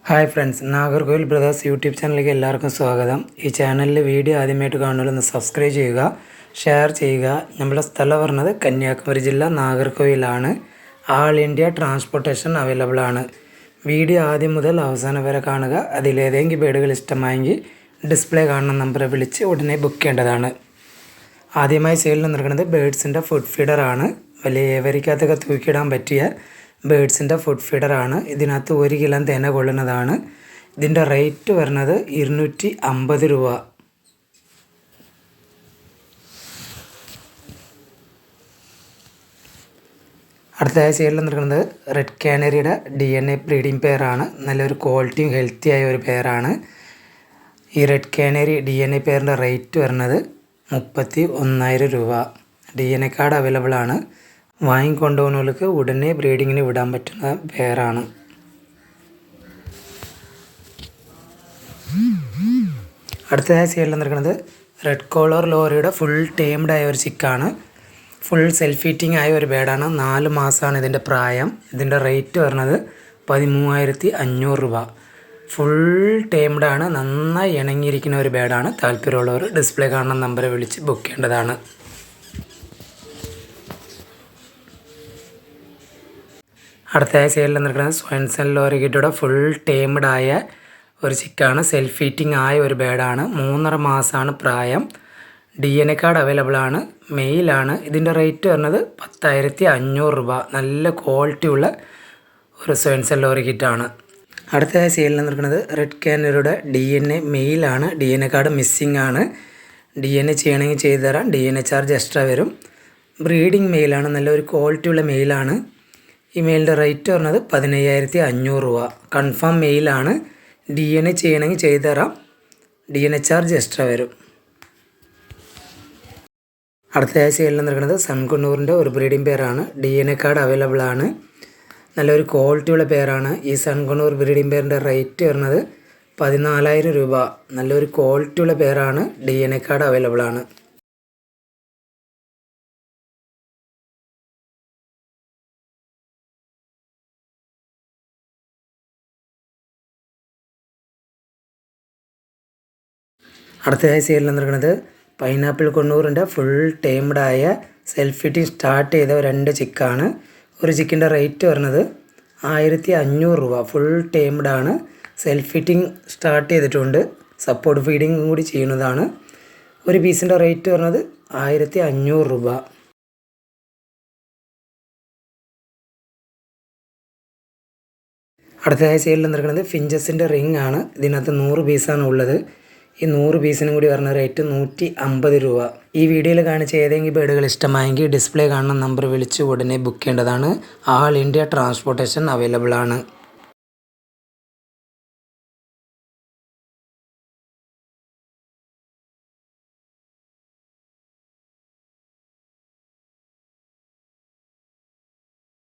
Hi friends, Nagercoil brothers YouTube ചാനലിലേക്ക് എല്ലാവർക്കും സ്വാഗതം. ഈ ചാനലിൽ വീഡിയോ ആദ്യമായിട്ട് കാണുന്നവരൊന്ന് സബ്സ്ക്രൈബ് ചെയ്യുക, ഷെയർ ചെയ്യുക. നമ്മുടെ സ്ഥലം പറഞ്ഞത് കന്യാകുമാരി ജില്ല നാഗർകോവിലാണ്. ആൾ ഇന്ത്യ ട്രാൻസ്പോർട്ടേഷൻ അവൈലബിൾ ആണ്. വീഡിയോ ആദ്യം മുതൽ അവസാനം വരെ കാണുക. അതിലേതെങ്കിലും ബേഡുകൾ ഇഷ്ടമായെങ്കിൽ ഡിസ്പ്ലേ കാണുന്ന നമ്പറെ വിളിച്ച് ഉടനെ ബുക്ക് ചെയ്യേണ്ടതാണ്. ആദ്യമായി സെയിലിൽ നിൽക്കുന്നത് ബേഡ്സിൻ്റെ ഫുഡ് ഫീഡറാണ്. വലിയ ഏവരിക്കകത്തൊക്കെ തൂക്കിയിടാൻ പറ്റിയ ബേഡ്സിൻ്റെ ഫുഡ് ഫീഡറാണ്. ഇതിനകത്ത് 1 കിലോ തേന കൊള്ളുന്നതാണ്. ഇതിൻ്റെ റേറ്റ് വരുന്നത് 250 രൂപ. അടുത്തതായി സെയിലിൽ നിൽക്കുന്നത് റെഡ് കാനറിയുടെ DNA ബ്രീഡിംഗ് പെയറാണ്. നല്ലൊരു ക്വാളിറ്റിയും ഹെൽത്തിയായ ഒരു പെയറാണ്. ഈ റെഡ് കാനറി DNA പെയറിൻ്റെ റേറ്റ് വരുന്നത് 31,000 രൂപ. DNA കാർഡ് അവൈലബിൾ ആണ്. വാങ്ങിക്കൊണ്ടുപോകുന്നവർക്ക് ഉടനെ ബ്രീഡിങ്ങിന് വിടാൻ പറ്റുന്ന പെയറാണ്. അടുത്തതായി സെയിലിൽ നിൽക്കുന്നത് റെഡ് കോളർ ലോറിയുടെ ഫുൾ ടേംഡ് ആയ ഒരു ചിക്കാണ്. ഫുൾ സെൽഫ് ഫീറ്റിംഗ് ആയ ഒരു ബേഡാണ്. 4 മാസമാണ് ഇതിൻ്റെ പ്രായം. ഇതിൻ്റെ റേറ്റ് വരുന്നത് 13,500 രൂപ. ഫുൾ ടേംഡ് ആണ്. നന്നായി ഇണങ്ങിയിരിക്കുന്ന ഒരു ബേഡാണ്. താല്പര്യമുള്ളവർ ഡിസ്പ്ലേ കാണുന്ന നമ്പറെ വിളിച്ച് ബുക്ക് ചെയ്യേണ്ടതാണ്. അടുത്തതായി സെയിലിൽ നിൽക്കുന്നത് സ്വൻസൺ ലോറിഗിറ്റയുടെ ഫുൾ ടേംഡ് ആയ ഒരു ചിക്കാണ്. സെൽഫ് ഫീറ്റിംഗ് ആയ ഒരു ബേഡാണ്. 3.5 മാസമാണ് പ്രായം. DNA കാർഡ് അവൈലബിൾ ആണ്. മെയിലാണ്. ഇതിൻ്റെ റേറ്റ് വരുന്നത് 10,500 രൂപ. നല്ല ക്വാളിറ്റി ഉള്ള ഒരു സ്വൻസൺ ലോറിഗിറ്റാണ്. അടുത്തതായി സെയിലിൽ നിൽക്കുന്നത് റെഡ് കാനറിയുടെ DNA മെയിലാണ്. DNA കാർഡ് മിസ്സിംഗ് ആണ്. DNA ചെയ്യണമെങ്കിൽ ചെയ്തു തരാം. DNA ചാർജ് എക്സ്ട്രാ വരും. ബ്രീഡിംഗ് മെയിലാണ്. നല്ലൊരു ക്വാളിറ്റി ഉള്ള മെയിലാണ്. ഈ മെയിലിൻ്റെ റേറ്റ് പറഞ്ഞത് 15,500 രൂപ. കൺഫേം മെയിലാണ്. DNA ചെയ്യണമെങ്കിൽ ചെയ്തു തരാം. DNA ചാർജ് എക്സ്ട്രാ വരും. അടുത്തതായി സെയിലിൽ നിൽക്കുന്നത് സൺകുണ്ണൂറിൻ്റെ ഒരു ബ്രീഡിംഗ് പെയറാണ്. DNA കാർഡ് അവൈലബിൾ ആണ്. നല്ലൊരു ക്വാളിറ്റിയുള്ള പെയറാണ്. ഈ സൺകുണ്ണൂർ ബ്രീഡിംഗ് പെയറിൻ്റെ റേറ്റ് വരുന്നത് 14,000 രൂപ. നല്ലൊരു ക്വാളിറ്റിയുള്ള പെയറാണ്. DNA കാർഡ് അവൈലബിൾ ആണ്. അടുത്തതായി സെയിലിൽ നിൽക്കുന്നത് പൈനാപ്പിൾ കൊണ്ണൂറിൻ്റെ ഫുൾ ടേംഡ് ആയ സെൽഫ് ഫിറ്റിംഗ് സ്റ്റാർട്ട് ചെയ്ത 2 ചിക്കാണ്. ഒരു ചിക്കിൻ്റെ റേറ്റ് വരുന്നത് 1,500 രൂപ. ഫുൾ ടേംഡ് ആണ്. സെൽഫ് ഫിറ്റിംഗ് സ്റ്റാർട്ട് ചെയ്തിട്ടുണ്ട്. സപ്പോർട്ട് ഫീഡിങ്ങും കൂടി ചെയ്യുന്നതാണ്. ഒരു പീസിൻ്റെ റേറ്റ് വരുന്നത് 1,500 രൂപ. അടുത്തതായി സെയിലിൽ നിൽക്കുന്നത് ഫിഞ്ചസിൻ്റെ റിംഗ് ആണ്. ഇതിനകത്ത് 100 പീസാണ് ഉള്ളത്. ഈ 100 പീസിനും കൂടി വരുന്ന റേറ്റ് 150 രൂപ. ഈ വീഡിയോയിൽ കാണിച്ച ഏതെങ്കിലും ബേഡുകൾ ഇഷ്ടമായെങ്കിൽ ഡിസ്പ്ലേ കാണുന്ന നമ്പർ വിളിച്ച് ഉടനെ ബുക്ക് ചെയ്യേണ്ടതാണ്. ആൾ ഇന്ത്യ ട്രാൻസ്പോർട്ടേഷൻ അവൈലബിൾ ആണ്.